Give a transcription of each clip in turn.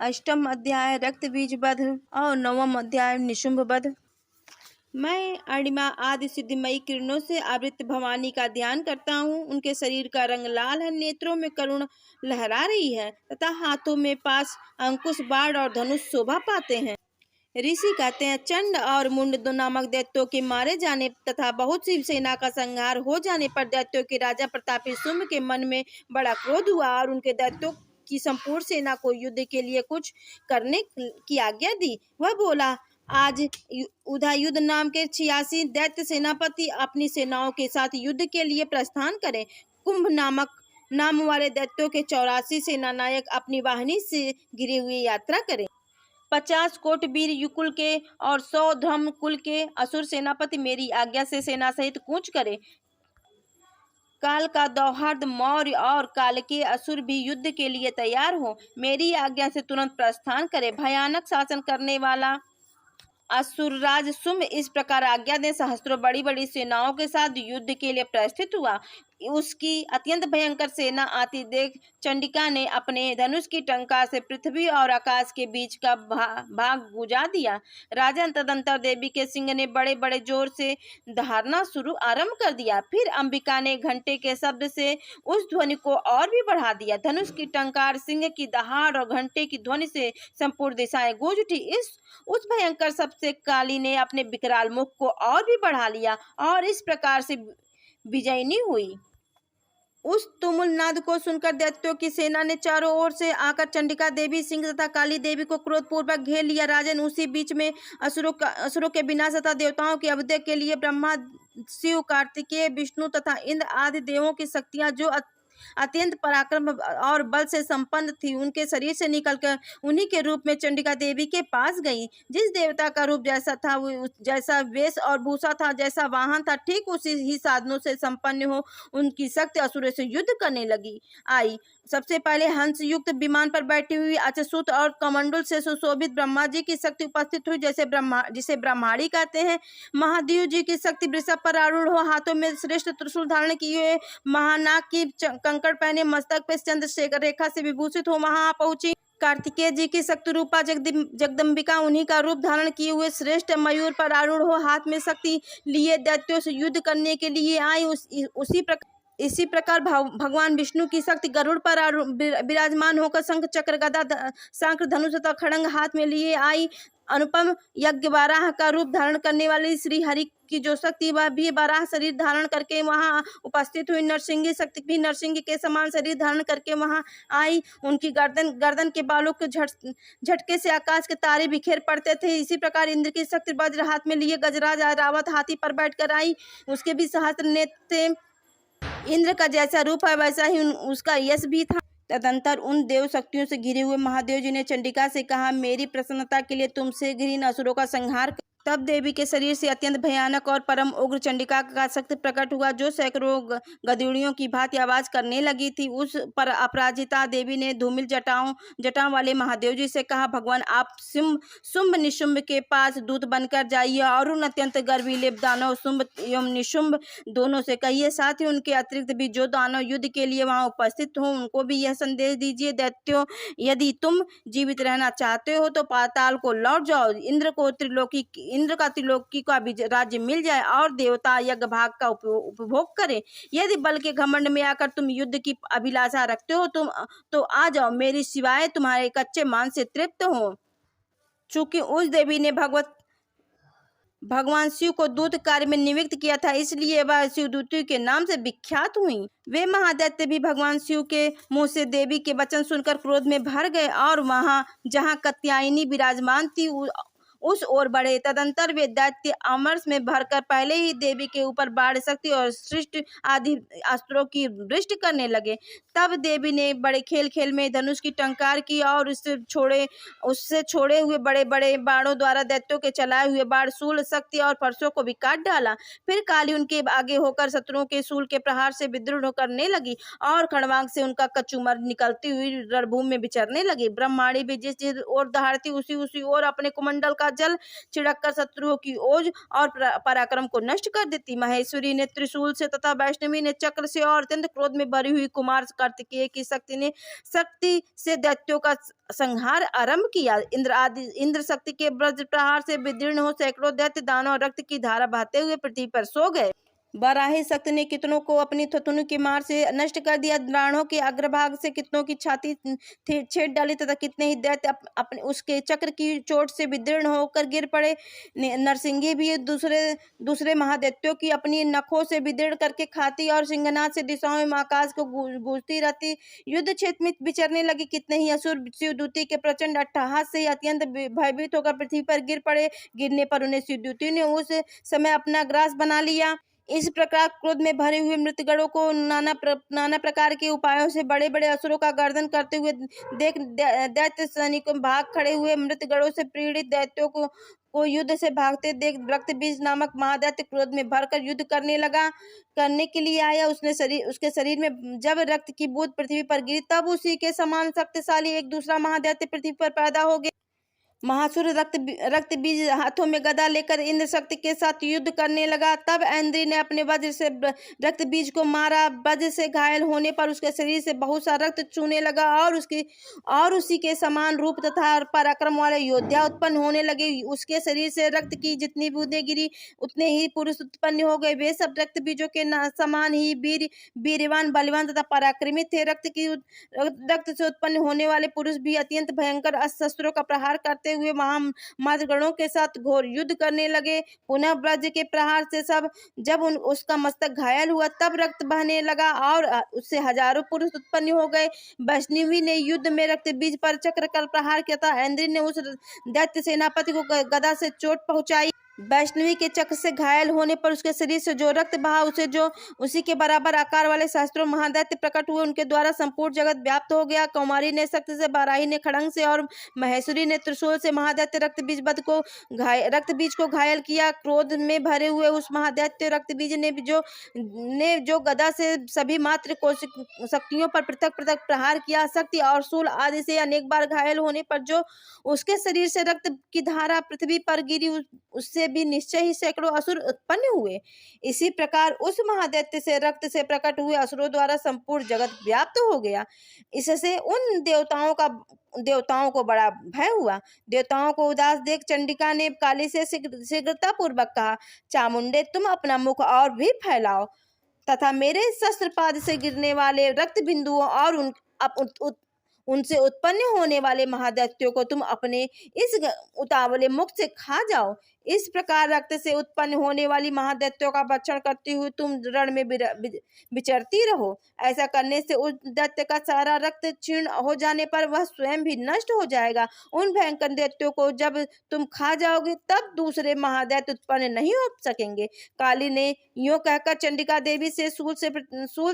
अष्टम अध्याय रक्त बीज वध और नवम अध्याय निशुंभ वध। मैं अणिमा आदि सिद्धिमयी किरणों से आवृत भवानी का ध्यान करता हूँ। उनके शरीर का रंग लाल है, नेत्रों में करुण लहरा रही है तथा हाथों में पास अंकुश, बाण और धनुष शोभा पाते हैं। ऋषि कहते हैं, चंड और मुंड दो नामक दैत्यों के मारे जाने तथा बहुत सी सेना का संहार हो जाने पर दैत्यों के राजा प्रतापी शुंभ के मन में बड़ा क्रोध हुआ और उनके दैत्यों की संपूर्ण सेना को युद्ध के लिए कुछ करने की आज्ञा दी। वह बोला, आज उदयुद्ध नाम के 86 दैत्य सेनापति अपनी सेनाओं के साथ युद्ध के लिए प्रस्थान करें। कुंभ नामक नाम वाले दैत्यों के 84 सेना नायक अपनी वाहिनी से घिरे हुए यात्रा करें। 50 कोट वीर युकुल के और 100 धर्म कुल के असुर सेनापति मेरी आज्ञा से सेना सहित कूच करे। काल का दौहार्द मौर्य और काल के असुर भी युद्ध के लिए तैयार हो, मेरी आज्ञा से तुरंत प्रस्थान करे। भयानक शासन करने वाला असुरराज शुंभ इस प्रकार आज्ञा दे सहस्त्रों बड़ी बड़ी सेनाओं के साथ युद्ध के लिए प्रस्थित हुआ। उसकी अत्यंत भयंकर सेना आती देख चंडिका ने अपने धनुष की टंकार से पृथ्वी और आकाश के बीच का भाग बुझा दिया। राजा तदंतर देवी के सिंह ने बड़े बड़े जोर से दहाड़ना आरंभ कर दिया। फिर अंबिका ने घंटे के शब्द से उस ध्वनि को और भी बढ़ा दिया। धनुष की टंकार, सिंह की दहाड़ और घंटे की ध्वनि से संपूर्ण दिशाएं गूंज उठी। उस भयंकर शब्द से काली ने अपने विकराल मुख को और भी बढ़ा लिया और इस प्रकार से विजयिनी हुई। उस तुमुल नाद को सुनकर दैत्यों की सेना ने चारों ओर से आकर चंडिका देवी, सिंह तथा काली देवी को क्रोधपूर्वक घेर लिया। राजन, उसी बीच में असुरों के विनाश तथा देवताओं के अभ्युदय के लिए ब्रह्मा, शिव, कार्तिकेय, विष्णु तथा इंद्र आदि देवों की शक्तियां जो अत्यंत पराक्रम और बल से संपन्न थी, उनके शरीर से निकलकर उन्हीं के रूप में चंडिका देवी के पास गई। जिस देवता का रूप जैसा था, जैसा वेश और भूषा था, जैसा वाहन था, ठीक उसी ही साधनों से संपन्न हो उनकी शक्ति असुरों से युद्ध करने लगी आई। सबसे पहले हंस युक्त विमान पर बैठी हुई अच्युत और कमंडल से सुशोभित ब्रह्मा जी की शक्ति उपस्थित हुई, जिसे ब्रह्माणी कहते हैं। महादेव जी की शक्ति वृषभ पर आरूढ़ हो, हाथों में श्रेष्ठ त्रिशूल धारण किए, महानाग की कंकड़ पहने, मस्तक पे चंद्रशेखर रेखा से विभूषित हो वहां पहुंची। कार्तिकेय जी की शक्ति रूपा जगदम्बिका उन्हीं का रूप धारण किए हुए श्रेष्ठ मयूर पर आरूढ़ हो, हाथ में शक्ति लिए दैत्यों से युद्ध करने के लिए आई। इसी प्रकार भगवान विष्णु की शक्ति गरुड़ पर विराजमान होकर शंख, चक्र, गदा, शंख, धनुष तथा खड़ंग हाथ में लिए आई। अनुपम यज्ञ बाराह का रूप धारण करने वाली श्री हरि की जो शक्ति, वह भी बाराह शरीर धारण करके वहां उपस्थित हुई। नरसिंह शक्ति भी नरसिंह के समान शरीर धारण करके वहां आई। उनकी गर्दन के बालों के झटके से आकाश के तारे बिखेर पड़ते थे। इसी प्रकार इंद्र की शक्ति वज्र हाथ में लिए गजराज रावत हाथी पर बैठकर आई। उसके भी सहस्त्र नेत्र, इंद्र का जैसा रूप है वैसा ही उसका यश भी था। तदंतर उन देव शक्तियों से घिरे हुए महादेव जी ने चंडिका से कहा, मेरी प्रसन्नता के लिए तुमसे घृण असुरों का संहार। तब देवी के शरीर से अत्यंत भयानक और परम उग्र चंडिका का शक्ति प्रकट हुआ, जो सैकड़ों गदुड़ियों की भांति आवाज करने लगी थी। उस पर अपराजिता देवी ने धूमिल जटाओं वाले महादेव जी से कहा, भगवान आप शुंभ निशुंभ के पास दूत बनकर जाइए और उन अत्यंत गर्वीले दानव शुंभ एवं निशुंभ दोनों से कहिए, साथ ही उनके अतिरिक्त भी जो दानव युद्ध के लिए वहां उपस्थित हो उनको भी यह संदेश दीजिए, दैत्यों, यदि तुम जीवित रहना चाहते हो तो पाताल को लौट जाओ। इंद्र का त्रिलोकी का राज्य मिल जाए और देवता यज्ञ भाग का उपभोग करें। यदि बल के घमंड में आकर तुम युद्ध की अभिलाषा रखते हो तो आ जाओ, मेरी सिवाय तुम्हारे कच्चे मान से तृप्त हो। चूंकि उस देवी ने भगवान शिव को दूत कार्य में नियुक्त किया था, इसलिए वह शिवदूती के नाम से विख्यात हुई। वे महादैत्य भी भगवान शिव के मुंह से देवी के वचन सुनकर क्रोध में भर गए और वहां जहां कात्यायनी विराजमान थी उस ओर बढ़े। तदंतर वे दैत्य अमरस में भरकर पहले ही देवी के ऊपर बाढ़ शक्ति और सृष्ट आदि अस्त्रों की वृष्टि करने लगे। तब देवी ने बड़े खेल में धनुष की टंकार की और उससे छोड़े हुए बड़े बड़े बाणों द्वारा दैत्यों के चलाए हुए बाण, शूल, शक्ति और फरसों को भी काट डाला। फिर काली उनके आगे होकर शत्रुओं के शूल के प्रहार से विद्रोह करने लगी और खड़वांग से उनका कचूमर निकलती हुई रणभूमि में विचरने लगी। ब्रह्माणी भी जिस ओर दहाड़ती उसी ओर अपने कुमंडल का जल छिड़ककर शत्रुओं की ओज और पराक्रम को नष्ट कर देती। महेश्वरी ने त्रिशूल से तथा वैष्णवी ने चक्र से और अत्यंत क्रोध में भरी हुई कुमार कार्तिकेय की शक्ति से दैत्यों का संहार आरंभ किया। इंद्र शक्ति के वज्र प्रहार से विदीर्ण हो सैकड़ों दैत्य दानव रक्त की धारा बहाते हुए पृथ्वी पर सो गए। बराही शक्ति ने कितनों को अपनी थुथुन की मार से नष्ट कर दिया। राणों के अग्रभाग से कितनों की छाती छेद डाली तथा कितने ही दैत्य अपने उसके चक्र की चोट से विदीर्ण होकर गिर पड़े। नरसिंगी भी दूसरे महादैत्यों की अपनी नखों से विदीर्ण करके खाती और सिंहनाद से दिशाओं में आकाश को गूंजती रहती युद्ध क्षेत्र में विचरने लगी। कितने ही असुर शिवदूती के प्रचंड अट्टहास से अत्यंत भयभीत होकर पृथ्वी पर गिर पड़े। गिरने पर उन्हें शिवदूती ने उस समय अपना ग्रास बना लिया। इस प्रकार क्रोध में भरे हुए मृतगणों को नाना प्रकार के उपायों से बड़े बड़े असुरों का गर्दन करते हुए देख दैत्य सैनिकों भाग खड़े हुए। मृतगणों से पीड़ित दैत्यों को युद्ध से भागते देख रक्तबीज नामक महादैत्य क्रोध में भरकर युद्ध करने के लिए आया। उसके शरीर में जब रक्त की बूंद पृथ्वी पर गिरी तब उसी के समान शक्तिशाली एक दूसरा महादैत्य पृथ्वी पर पैदा हो गया। महासुर रक्त बीज हाथों में गदा लेकर इंद्र शक्ति के साथ युद्ध करने लगा। तब इंद्र ने अपने वज्र से रक्त बीज को मारा। वज्र से घायल होने पर उसके शरीर से बहुत सा रक्त चूने लगा और उसी के समान रूप तथा पराक्रम वाले योद्धा उत्पन्न होने लगे। उसके शरीर से रक्त की जितनी बूंदें गिरी उतने ही पुरुष उत्पन्न हो गए। वे सब रक्त बीजों के समान ही वीरवान बलवान तथा पराक्रमी थे। रक्त से उत्पन्न होने वाले पुरुष भी अत्यंत भयंकर अस्त्रों का प्रहार करते हुए महामातगणों के साथ घोर युद्ध करने लगे। पुनः वज्र के प्रहार से जब उसका मस्तक घायल हुआ तब रक्त बहने लगा और उससे हजारों पुरुष उत्पन्न हो गए। वैष्णवी ने युद्ध में रक्त बीज पर चक्र का प्रहार किया था। इंद्र ने उस दैत्य सेनापति को गदा से चोट पहुंचाई। वैष्णवी के चक्र से घायल होने पर उसके शरीर से जो रक्त बहा उसी के बराबर आकार वाले सहस्त्रों महादैत्य प्रकट हुए। उनके द्वारा संपूर्ण जगत व्याप्त हो गया। कौमारी ने शक्ति से, बाराही ने खड़ंग से और महेश्वरी ने त्रिशूल से महादैत्य रक्तबीज को घायल किया। क्रोध में भरे हुए उस महादैत्य रक्तबीज ने जो गदा से सभी मात्र शक्तियों पर पृथक पृथक प्रहार किया। शक्ति और शूल आदि से अनेक बार घायल होने पर जो उसके शरीर से रक्त की धारा पृथ्वी पर गिरी उससे भी निश्चय ही सैकड़ों असुर उत्पन्न हुए। इसी प्रकार उस महादैत्य से रक्त से प्रकट हुए असुरों द्वारा संपूर्ण जगत व्याप्त हो गया। इससे उन देवताओं को बड़ा भय हुआ। देवताओं को उदास देख चंडिका ने काली से शीघ्रता पूर्वक कहा, चामुंडे तुम अपना मुख और भी फैलाओ तथा मेरे शस्त्रपाद से गिरने वाले रक्त बिंदुओं और उनसे उत्पन्न होने वाले महादैत्यों को तुम अपने इस उतावले मुख से खा जाओ। इस प्रकार रक्त से उत्पन्न होने वाली महादैत्यों का भक्षण करती हुई तुम रण में विचरती रहो। ऐसा करने से उस दैत्य का सारा रक्त क्षीण हो जाने पर वह स्वयं भी नष्ट हो जाएगा। उन भयंकर दैत्यों को जब तुम खा जाओगे तब दूसरे महादैत्य उत्पन्न नहीं हो सकेंगे। काली ने यूं कहकर चंडिका देवी से सूल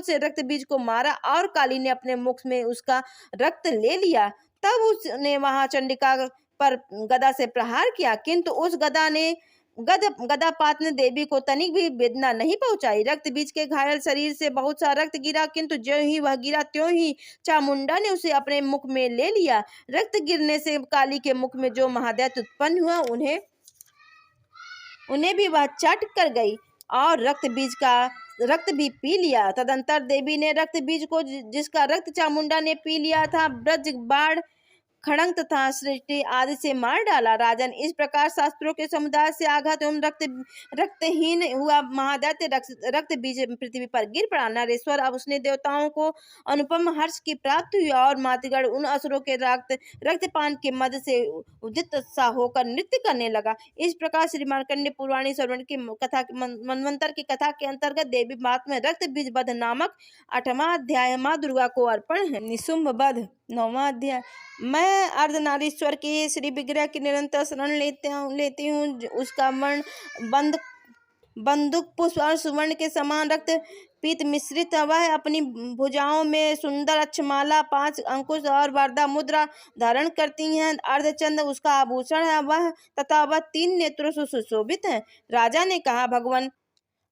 से रक्त बीज को मारा और काली ने अपने मुख में उसका रक्त ले लिया। तब उसने वहां चंडिका पर गदा से प्रहार किया, किंतु उस गदापात ने देवी को तनिक भी वेदना नहीं पहुंचाई। रक्त बीज के घायल शरीर से बहुत सा रक्त गिरा, किंतु ज्यों ही वह गिरा त्यों ही चामुंडा ने उसे अपने मुख में ले लिया। रक्त गिरने से काली के मुख में जो महादैत्य उत्पन्न हुआ उन्हें भी वह चाट कर गई और रक्त भी पी लिया। तदंतर देवी ने रक्त बीज को, जिसका रक्त चामुंडा ने पी लिया था, ब्रज बाण खड़ंग तथा सृष्टि आदि से मार डाला। राजन, इस प्रकार शास्त्रों के समुदाय से आघात एवं रक्तहीन हुआ महादैत्य रक्त बीज पृथ्वी पर गिर पड़ा। नरेश्वर, अब उसने देवताओं को अनुपम हर्ष की प्राप्ति हुई और मातृगण उन असुरों के रक्तपान के मद से उदित सा होकर नृत्य करने लगा। इस प्रकार श्री मार्कंडेय पुराणी श्रवण की कथा, मनवंतर की कथा के अंतर्गत देवी महात्म्य रक्त बीज वध नामक 8वां अध्याय माँ दुर्गा को अर्पण है। निशुंभ वध 9वां अध्याय। मैं अर्धनारीश्वर के श्री विग्रह की निरंतर शरण लेती हूँ। उसका वर्ण बंदूक पुष्प और सुवर्ण के समान रक्त पीत मिश्रित। वह अपनी भुजाओं में सुंदर अक्षमाला, 5 अंकुश और वरदा मुद्रा धारण करती हैं। अर्धचंद्र उसका आभूषण है तथा वह 3 नेत्रों से सुशोभित है। राजा ने कहा, भगवान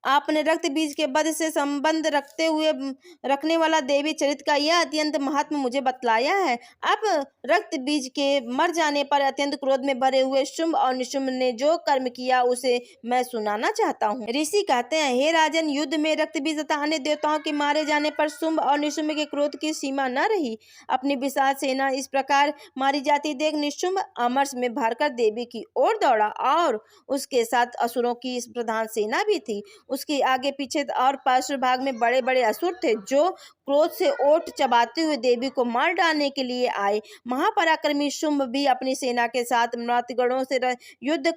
आपने रक्त बीज के वध से संबंध रखने वाला देवी चरित्र का यह अत्यंत महत्व मुझे बतलाया है। अब रक्त बीज के मर जाने पर अत्यंत क्रोध में भरे हुए शुंभ और निशुंभ ने जो कर्म किया उसे मैं सुनाना चाहता हूँ। ऋषि कहते हैं, हे राजन, युद्ध में रक्त बीज तथा अन्य देवताओं के मारे जाने पर शुंभ और निशुंभ के क्रोध की सीमा न रही। अपनी विशाल सेना इस प्रकार मारी जाती देख निशुंभ अमरस में भरकर देवी की ओर दौड़ा और उसके साथ असुरों की प्रधान सेना भी थी। उसके आगे पीछे और पार्श्व भाग में बड़े बड़े असुर थे जो क्रोध से ओठ चबाते हुए देवी को मार डालने के लिए आए। महापराक्रमी शुंभ भी अपनी सेना के साथ मृतगणों से युद्ध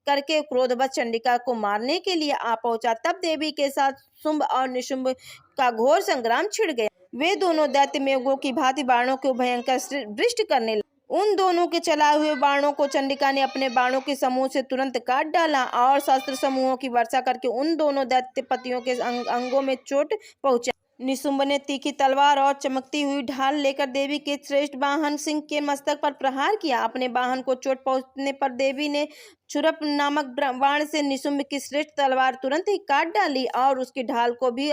करके क्रोधवश चंडिका को मारने के लिए आ पहुंचा। तब देवी के साथ शुंभ और निशुंभ का घोर संग्राम छिड़ गया। वे दोनों दैत्य मेघों की भांति बाणों को भयंकर वृष्टि करने लगे। उन दोनों के चलाए हुए बाणों को चंडिका ने अपने बाणों के समूह से तुरंत काट डाला और शस्त्र समूहों की वर्षा करके उन दोनों दैत्यपतियों के अंगों में चोट पहुंचा। निशुंभ ने तीखी तलवार और चमकती हुई ढाल लेकर देवी के श्रेष्ठ वाहन सिंह के मस्तक पर प्रहार किया। अपने वाहन को चोट पहुंचने पर देवी ने छुरप नामक बाण से निशुंभ की श्रेष्ठ तलवार तुरंत ही काट डाली और उसकी ढाल को भी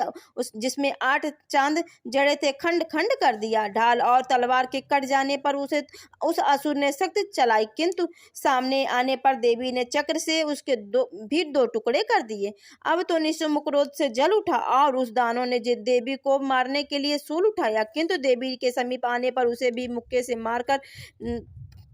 जिसमें 8 चांद जड़े थे खंड खंड कर दिया। ढाल और तलवार के कट जाने पर उस असुर ने शक्ति चलाई, किंतु सामने आने पर देवी ने चक्र से उसके दो टुकड़े कर दिए। अब तो निशुंभ क्रोध से जल उठा और उस दानव ने देवी को मारने के लिए शूल उठाया, किंतु देवी के समीप आने पर उसे भी मुक्के से मारकर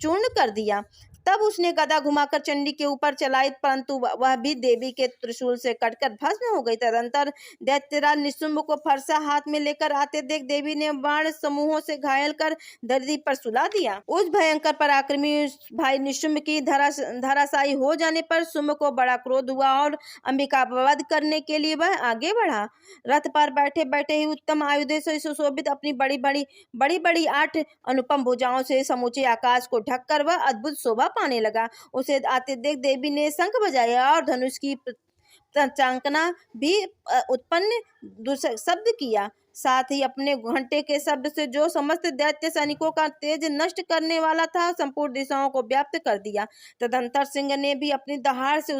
चूर्ण कर दिया। तब उसने गदा घुमाकर चंडी के ऊपर चलाई, परंतु वह भी देवी के त्रिशूल से कटकर भस्म हो गई। तदंतर दैत्यराज निशुंभ को फरसा हाथ में लेकर आते देख देवी ने बाण समूहों से घायल कर धरती पर सुला दिया। उस भयंकर पराक्रमी भाई निशुंभ की धराशायी हो जाने पर शुंभ को बड़ा क्रोध हुआ और अंबिका वध करने के लिए वह आगे बढ़ा। रथ पर बैठे बैठे ही उत्तम आयुधों से सुशोभित अपनी बड़ी बड़ी 8 अनुपम भुजाओं से समूचे आकाश को ढककर वह अद्भुत शोभा पाने लगा। उसे आते देख देवी ने शंख बजाया और धनुष की चांकना भी उत्पन्न शब्द किया। साथ ही अपने घंटे के शब्द से जो समस्त दैत्य सैनिकों का तेज नष्ट करने वाला था संपूर्ण दिशाओं को व्याप्त कर दिया। तदंतर सिंह ने भी अपनी दहाड़ से,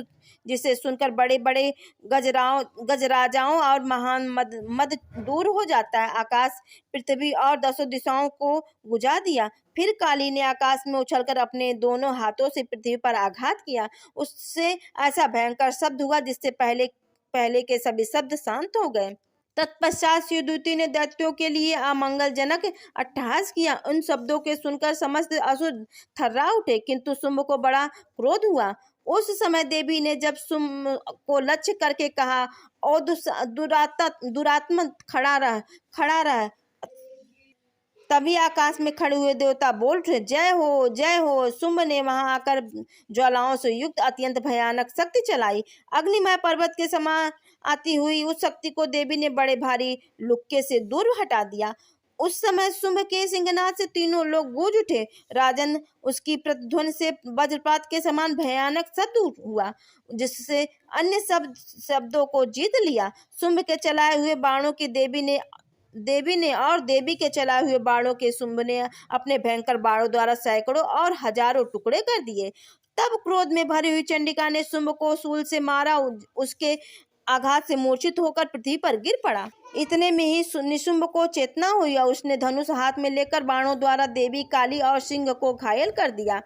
जिसे सुनकर बड़े बड़े गजराजाओं और महान मद दूर हो जाता है, आकाश पृथ्वी और 10 दिशाओं को बुझा दिया। फिर काली ने आकाश में उछलकर अपने दोनों हाथों से पृथ्वी पर आघात किया। उससे ऐसा भयंकर शब्द हुआ जिससे पहले के सभी शब्द शांत हो गए। तत्पश्चात शिवदूती ने दैत्यों के लिए अमंगलजनक अट्टहास किया। उन शब्दों के सुनकर समस्त असुर थर्रा उठे, किंतु शुंभ को बड़ा क्रोध हुआ। उस समय देवी ने जब शुंभ को लक्ष्य करके कहा, ओ दुरात्मा खड़ा रह। तभी आकाश में खड़े हुए देवता बोल उठे, जय हो जय हो। शुंभ ने वहां आकर ज्वालाओं से युक्त अत्यंत भयानक शक्ति चलाई। अग्निमय पर्वत के समान आती हुई उस शक्ति को देवी ने बड़े भारी लुक्के से दूर हटा दिया। उस समय शुंभ के सिंहनाद से तीनों लोग गूंज उठे। राजन, उसकी प्रतिध्वनि से वज्रपात के समान भयानक शब्द हुआ जिससे अन्य शब्दों को जीत लिया। शुंभ के चलाए हुए बाणों की देवी ने और देवी के चलाए हुए बाणों के शुंभ ने अपने भयंकर बाणों द्वारा सैकड़ों और हजारों टुकड़े कर दिए। तब क्रोध में भरी हुई चंडिका ने शुंभ को शूल से मारा। उसके आघात से मूर्छित होकर पृथ्वी पर गिर पड़ा। इतने में ही निशुंभ को चेतना हुई और उसने धनुष हाथ में लेकर बाणों द्वारा देवी, काली और सिंह को घायल कर दिया।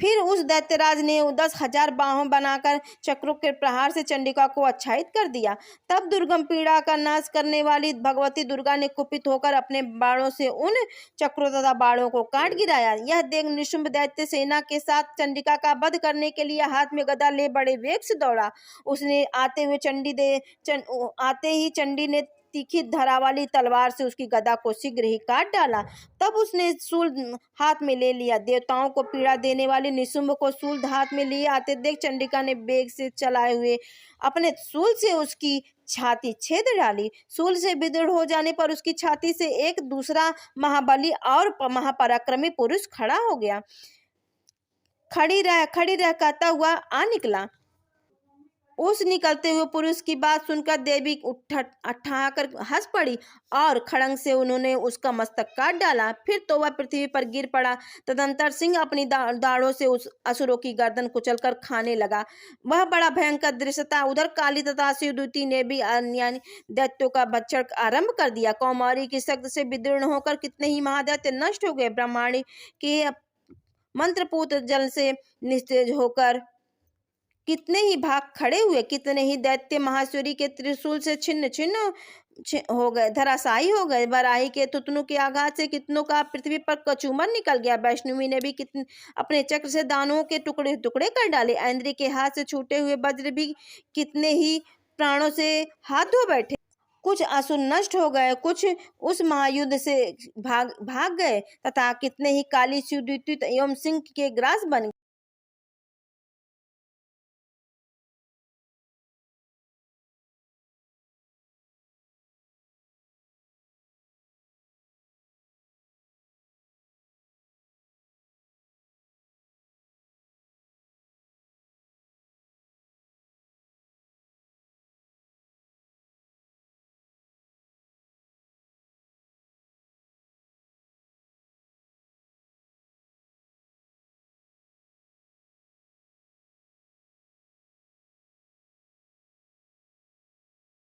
फिर उस दैत्यराज ने 10,000 बाहों बनाकर चक्रों के प्रहार से चंडिका को आच्छादित कर दिया। तब दुर्गम पीड़ा का नाश करने वाली भगवती दुर्गा ने कुपित होकर अपने बाणों से उन चक्रों तथा बाणों को काट गिराया। यह देख निशुंभ दैत्य सेना के साथ चंडिका का वध करने के लिए हाथ में गदा ले बड़े वेग से दौड़ा। उसने आते ही चंडी ने तीखी धारा वाली तलवार से उसकी गदा को शीघ्र ही काट डाला। तब उसने शूल हाथ में ले लिया। देवताओं को पीड़ा देने वाली निशुंभ को शूल हाथ में लिए आते देख चंडिका ने वेग से चलाए हुए अपने शूल से उसकी छाती छेद डाली। शूल से विदृढ़ हो जाने पर उसकी छाती से एक दूसरा महाबली और महापराक्रमी पुरुष खड़ा हो गया। खड़ी रह कहता हुआ आ निकला। उस निकलते हुए पुरुष की बात सुनकर देवी उठ ठठाकर हंस पड़ी और खड़ंग से उन्होंने उसका मस्तक काट डाला। फिर तो वह पृथ्वी पर गिर पड़ा। तदंतर सिंह अपनी दाढ़ों से उस असुरों की गर्दन कुचलकर खाने लगा। वह बड़ा भयंकर दृश्य था। उधर काली तथा शिवदूती ने भी यानी दैत्यों का भक्षण आरंभ कर दिया। कौमारी की शक्ति से विदीर्ण होकर कितने ही महादैत्य नष्ट हो गए। ब्रह्मांड के मंत्रपूत जल से निस्तेज होकर कितने ही भाग खड़े हुए। कितने ही दैत्य महासूरी के त्रिशूल से छिन्न छिन्न हो गए, धराशायी हो गए। बराही के तुतनु के आघात से कितनों का पृथ्वी पर कचूमर निकल गया। वैष्णवी ने भी कितने अपने चक्र से दानवों के टुकड़े टुकड़े कर डाले। ऐन्द्री के हाथ से छूटे हुए वज्र भी कितने ही प्राणों से हाथ धो बैठे। कुछ असुर नष्ट हो गए, कुछ उस महायुद्ध से भाग गए तथा कितने ही काली शिवदूती एवं सिंह के ग्रास बन गए।